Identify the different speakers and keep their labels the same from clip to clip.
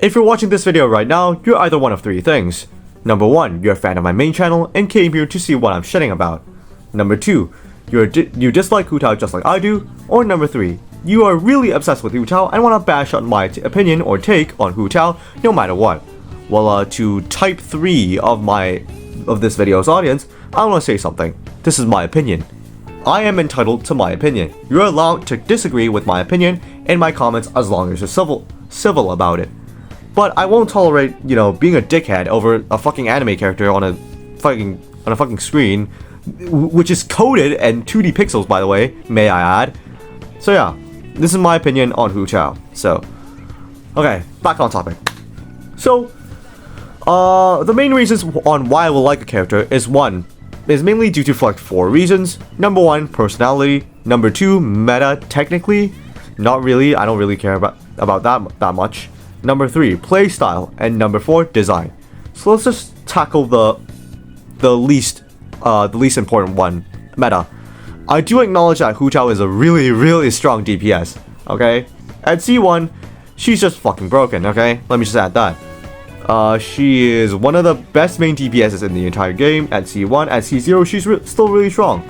Speaker 1: If you're watching this video right now, you're either one of three things. Number 1, you're a fan of my main channel and came here to see what I'm shitting about. Number 2, you dislike Hu Tao just like I do. Or number 3, you are really obsessed with Hu Tao and want to bash on my opinion or take on Hu Tao no matter what. Well, to type 3 of this video's audience, I want to say something. This is my opinion. I am entitled to my opinion. You're allowed to disagree with my opinion in my comments as long as you're civil about it. But I won't tolerate, being a dickhead over a fucking anime character on a fucking screen, which is coded and 2D pixels, by the way, may I add. So yeah, this is my opinion on Hu Tao. So, okay, back on topic. So, the main reasons on why I will like a character is mainly due to like 4 reasons. Number 1, personality. Number 2, meta. Technically, not really. I don't really care about that much. Number 3, play style, and number 4, design. So let's just tackle the least important one, meta. I do acknowledge that Hu Tao is a really strong DPS. Okay, at C1, she's just fucking broken. Okay, let me just add that. She is one of the best main DPSs in the entire game. At C1, at C0, she's still really strong.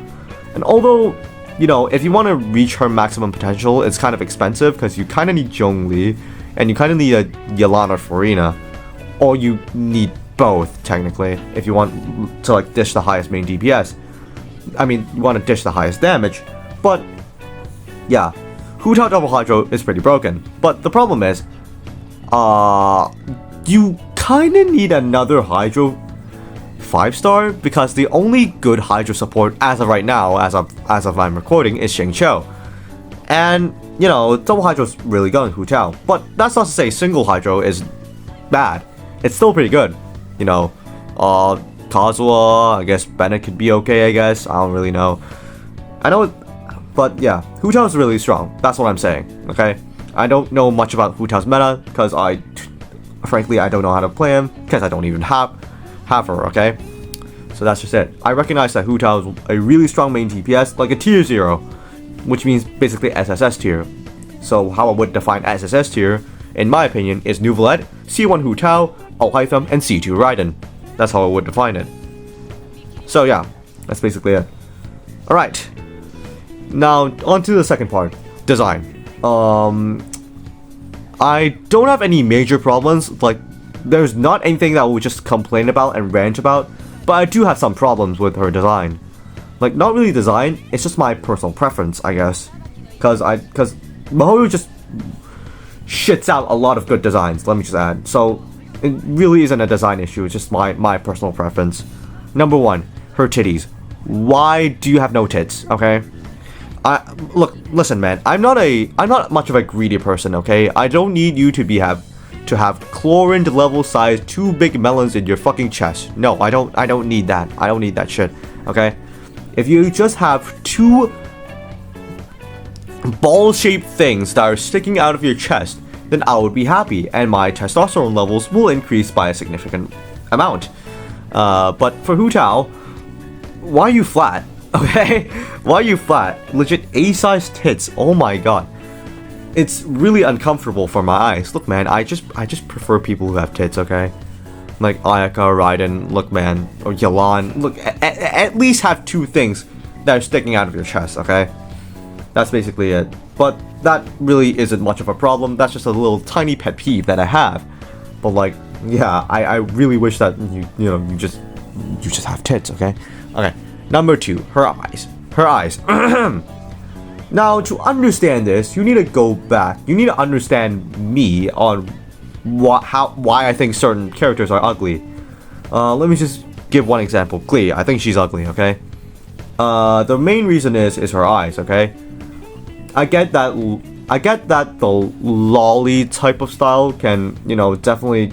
Speaker 1: And although, if you want to reach her maximum potential, it's kind of expensive because you kind of need Zhongli. And you kind of need a Yelan or Farina, or you need both technically if you want to like dish the highest main DPS. I mean, you want to dish the highest damage, but yeah, Hu Tao double Hydro is pretty broken. But the problem is, you kind of need another Hydro 5-star because the only good Hydro support as of right now, as of I'm recording, is Xing Qiu. And double Hydro is really good in Hu Tao, but that's not to say single Hydro is bad. It's still pretty good. Kazuha, I guess Bennett could be okay, I guess. I don't really know. I know, but yeah, Hu Tao is really strong. That's what I'm saying, okay? I don't know much about Hu Tao's meta, because frankly, I don't know how to play him, because I don't even have her, okay? So that's just it. I recognize that Hu Tao is a really strong main DPS, like a tier 0. Which means basically SSS tier. So how I would define SSS tier, in my opinion, is Nouvelette, C1 Hu Tao, Alhaitham, and C2 Raiden. That's how I would define it. So yeah, that's basically it. Alright, now on to the second part, design. I don't have any major problems, like there's not anything that I would just complain about and rant about, but I do have some problems with her design. Like, not really design, it's just my personal preference, I guess. Because Mihoyo just shits out a lot of good designs, let me just add. So, it really isn't a design issue, it's just my personal preference. Number 1, her titties. Why do you have no tits, okay? Listen man, I'm not much of a greedy person, okay? I don't need you to have Chlorine level size 2 big melons in your fucking chest. No, I don't need that. I don't need that shit, okay? If you just have 2 ball-shaped things that are sticking out of your chest, then I would be happy, and my testosterone levels will increase by a significant amount. But for Hu Tao, why are you flat? Okay? Why are you flat? Legit A-size tits, oh my god. It's really uncomfortable for my eyes. Look man, I just prefer people who have tits, okay? Like Ayaka, Raiden, look man, or Yelan, look, at least have 2 things that are sticking out of your chest, okay? That's basically it. But that really isn't much of a problem, that's just a little tiny pet peeve that I have. But like, yeah, I really wish that you just have tits, okay? Okay, number 2, her eyes. Her eyes. Now, to understand this, you need to go back. You need to understand me on why I think certain characters are ugly. Let me just give one example. Glee, I think she's ugly, okay? The main reason is her eyes, okay? I get that the lolly type of style can, definitely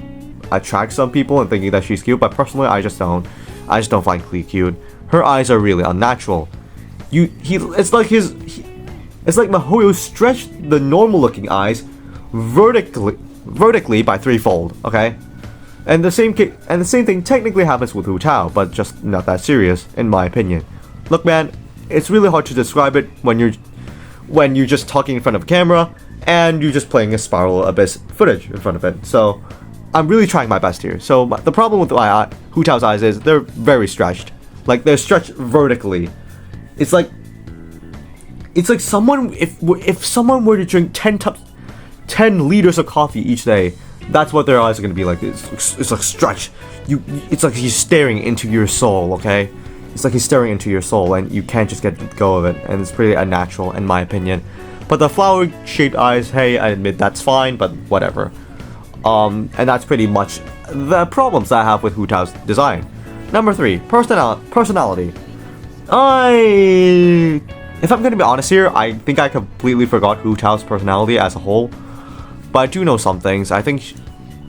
Speaker 1: attract some people and thinking that she's cute, but personally, I just don't find Glee cute. Her eyes are really unnatural. It's like Mihoyo stretched the normal-looking eyes vertically by 3-fold, okay? And the same thing technically happens with Hu Tao, but just not that serious, in my opinion. Look, man, it's really hard to describe it when you're just talking in front of a camera, and you're just playing a Spiral Abyss footage in front of it. So I'm really trying my best here. So the problem with Hu Tao's eyes is they're very stretched. Like, they're stretched vertically. It's like someone, if someone were to drink 10 liters of coffee each day, that's what their eyes are gonna be like. It's like stretched. It's like he's staring into your soul, okay? It's like he's staring into your soul, and you can't just get go of it, and it's pretty unnatural in my opinion. But the flower-shaped eyes, hey, I admit that's fine, but whatever. And that's pretty much the problems that I have with Hu Tao's design. Number 3, personality. If I'm gonna be honest here, I think I completely forgot Hu Tao's personality as a whole. But I do know some things.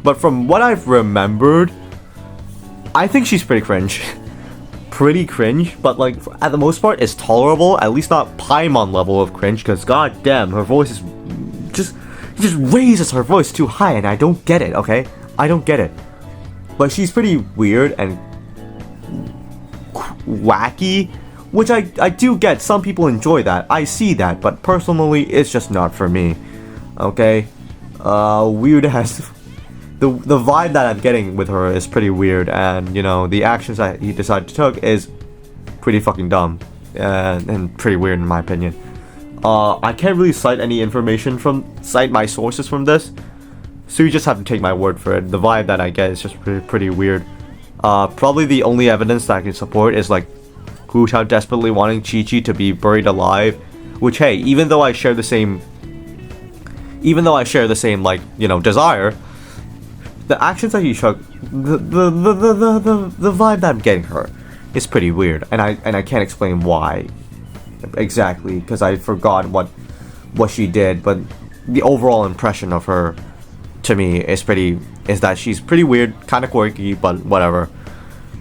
Speaker 1: But from what I've remembered, I think she's pretty cringe. Pretty cringe, but like at the most part, it's tolerable. At least not Paimon level of cringe, because goddamn, her voice is just raises her voice too high, and I don't get it. Okay, I don't get it. But she's pretty weird and wacky, which I do get. Some people enjoy that. I see that, but personally, it's just not for me. Okay, weird as the vibe that I'm getting with her is pretty weird, and you know, the actions that he decided to take is pretty fucking dumb and pretty weird in my opinion. I can't really cite my sources from this, so you just have to take my word for it. The vibe that I get is just pretty weird. Probably the only evidence that I can support is like Hu Tao desperately wanting Chi-Chi to be buried alive, which, hey, even though I share the same like, you know, desire, the actions that he took, the vibe that I'm getting her is pretty weird, and I can't explain why exactly, because I forgot what she did, but the overall impression of her to me is that she's pretty weird, kind of quirky, but whatever.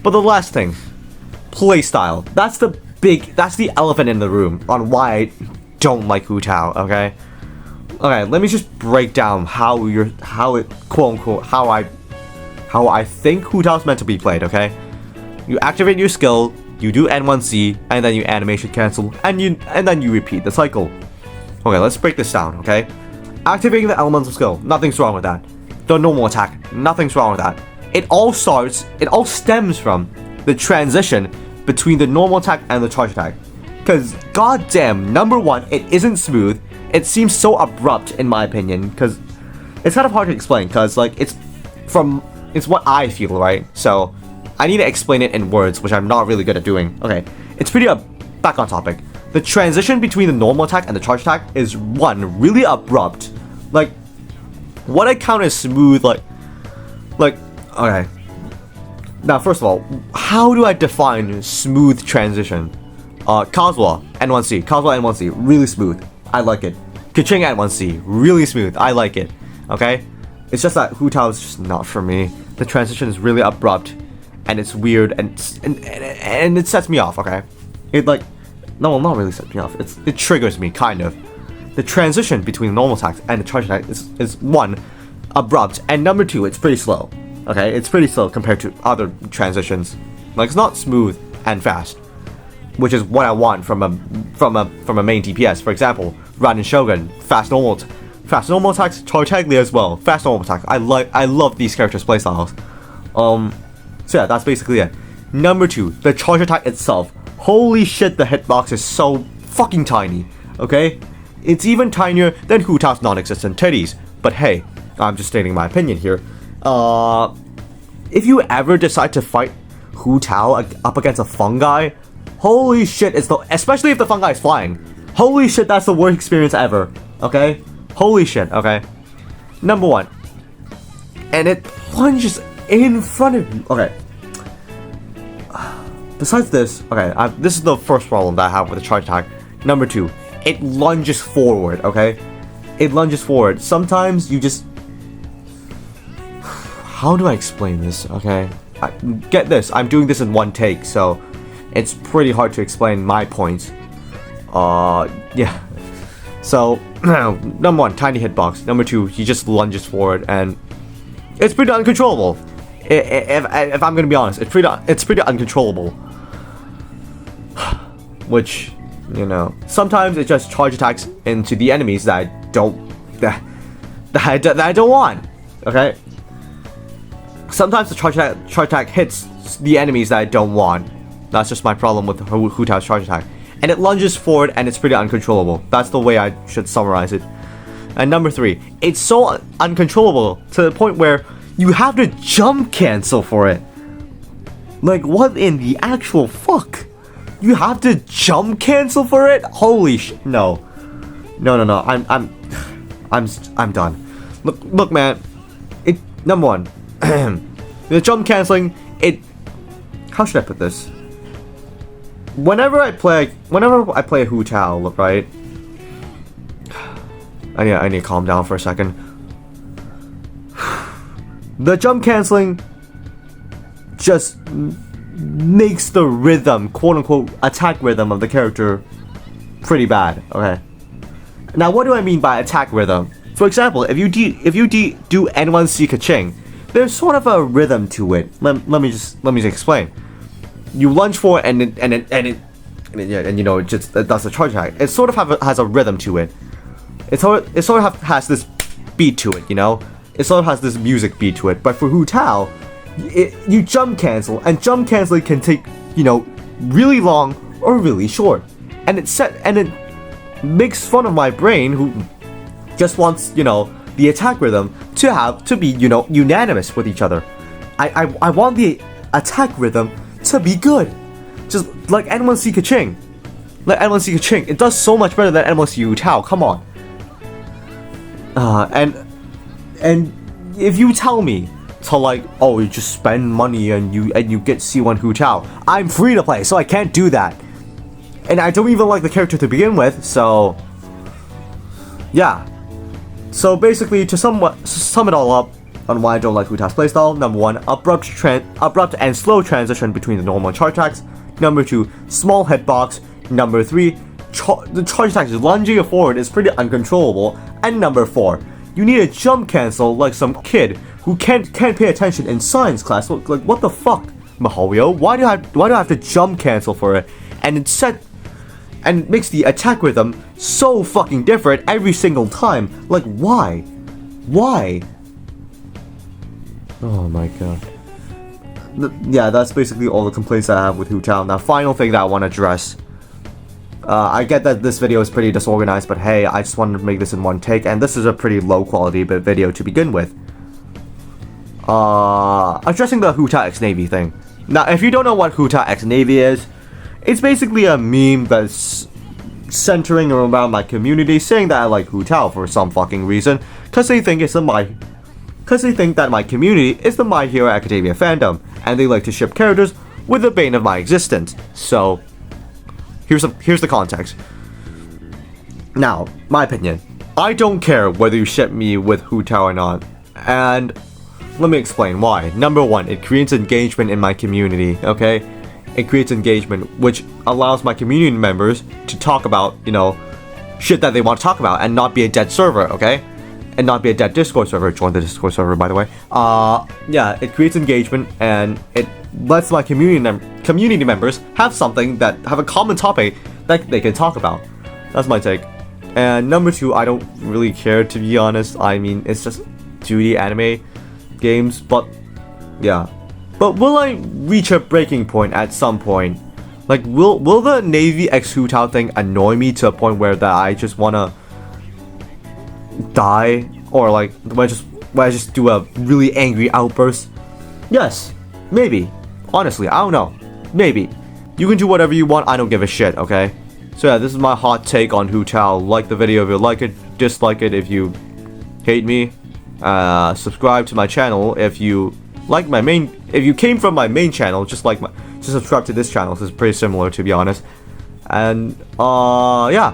Speaker 1: But the last thing, playstyle. That's the elephant in the room on why I don't like Hu Tao. Okay, let me just break down how I think Hu Tao's meant to be played. Okay, you activate your skill, you do N1C, and then you animation cancel, and then you repeat the cycle. Okay, let's break this down. Okay, activating the elemental skill, nothing's wrong with that. The normal attack, nothing's wrong with that. It all stems from the transition between the normal attack and the charge attack. Because goddamn, number one, it isn't smooth. It seems so abrupt in my opinion, because it's kind of hard to explain, because like it's what I feel, right? So I need to explain it in words, which I'm not really good at doing. Okay, it's pretty back on topic. The transition between the normal attack and the charge attack is one, really abrupt. Like, what I count as smooth, like, okay. Now, first of all, how do I define smooth transition? Kazuha, N1C, really smooth. I like it. Kaching N1C, really smooth. I like it. Okay? It's just that Hu Tao is just not for me. The transition is really abrupt, and it's weird, and it sets me off, okay? It like, no, not really sets me off. It triggers me, kind of. The transition between normal attacks and the charge attack is one, abrupt, and number two, it's pretty slow. Okay, it's pretty slow compared to other transitions. Like, it's not smooth and fast, which is what I want from a main DPS. For example, Raiden Shogun, fast normal attacks, charge Haglia as well, fast normal attacks. I love these characters' playstyles. So yeah, that's basically it. Number two, the charge attack itself. Holy shit, the hitbox is so fucking tiny. Okay, it's even tinier than Hu Tao's non-existent titties. But hey, I'm just stating my opinion here. If you ever decide to fight Hu Tao up against a fungi, holy shit, especially if the fungi is flying. Holy shit, that's the worst experience ever. Okay? Holy shit, okay? Number one. And it plunges in front of you. Okay. Besides this, okay, this is the first problem that I have with the charge attack. Number two, it lunges forward, okay? It lunges forward. Sometimes you just... How do I explain this? Okay, get this. I'm doing this in one take, so it's pretty hard to explain my points. Yeah. So, number one, tiny hitbox. Number two, he just lunges forward, and it's pretty uncontrollable. If I'm gonna be honest, it's pretty uncontrollable. Which, you know, sometimes it just charge attacks into the enemies that I don't that I don't want. Okay. Sometimes the charge attack hits the enemies that I don't want. That's just my problem with Hu Tao's charge attack. And it lunges forward and it's pretty uncontrollable. That's the way I should summarize it. And number 3, it's so uncontrollable to the point where you have to jump cancel for it. Like, what in the actual fuck? You have to jump cancel for it? Holy shit! No. I'm done. Look, man. It number 1, the jump canceling. How should I put this? Whenever I play a Hu Tao, look, right? I need to calm down for a second. The jump canceling just makes the rhythm, quote unquote, attack rhythm of the character pretty bad. Okay. Now, what do I mean by attack rhythm? For example, if you do N1 C Ka-ching, there's sort of a rhythm to it. Let me just explain. You lunge for it and you know, it does a charge attack. It sort of has a rhythm to it. It sort of has this beat to it, you know. It sort of has this music beat to it. But for Hu Tao, you jump cancel, and jump canceling can take, you know, really long or really short, and it makes fun of my brain, who just wants, you know, the attack rhythm to be, you know, unanimous with each other. I want the attack rhythm to be good, just like N1 C Ka-ching. Like N1 C Ka-ching, it does so much better than N1 C Hu Tao. Come on. And if you tell me to, like, oh, you just spend money and you get C1 Hu Tao, I'm free to play, so I can't do that. And I don't even like the character to begin with, so yeah. So basically, to sum it all up on why I don't like Hu Tao's playstyle: number 1, abrupt and slow transition between the normal and charge attacks. Number 2, small hitbox. Number 3, the charge attack lunging forward is pretty uncontrollable. And number 4, you need a jump cancel like some kid who can't pay attention in science class. Like, what the fuck, Mahoyo? Why do I have to jump cancel for it? And it makes the attack rhythm so fucking different every single time. Like, why? Why? Oh my god. Yeah, that's basically all the complaints I have with Hu Tao. Now, final thing that I want to address. I get that this video is pretty disorganized, but hey, I just wanted to make this in one take, and this is a pretty low quality video to begin with. Addressing the Hu Tao X Navy thing. Now, if you don't know what Hu Tao X Navy is, it's basically a meme that's centering around my community, saying that I like Hu Tao for some fucking reason, because they think that my community is the My Hero Academia fandom, and they like to ship characters with the bane of my existence. So here's the context. Now, my opinion. I don't care whether you ship me with Hu Tao or not. And let me explain why. Number 1, it creates engagement in my community, okay? It creates engagement, which allows my community members to talk about, you know, shit that they want to talk about and not be a dead server, okay? And not be a dead Discord server. Join the Discord server, by the way. Yeah, it creates engagement and it lets my community members have a common topic that they can talk about. That's my take. And number 2, I don't really care, to be honest. I mean, it's just 2D anime games, but yeah. But will I reach a breaking point at some point? Like, will the Navy X Hu Tao thing annoy me to a point where that I just wanna die, or like when I just do a really angry outburst? Yes, maybe. Honestly, I don't know. Maybe. You can do whatever you want. I don't give a shit. Okay. So yeah, this is my hot take on Hu Tao. Like the video if you like it. Dislike it if you hate me. Subscribe to my channel if you like my main. If you came from my main channel, just subscribe to this channel. This is pretty similar, to be honest. And yeah.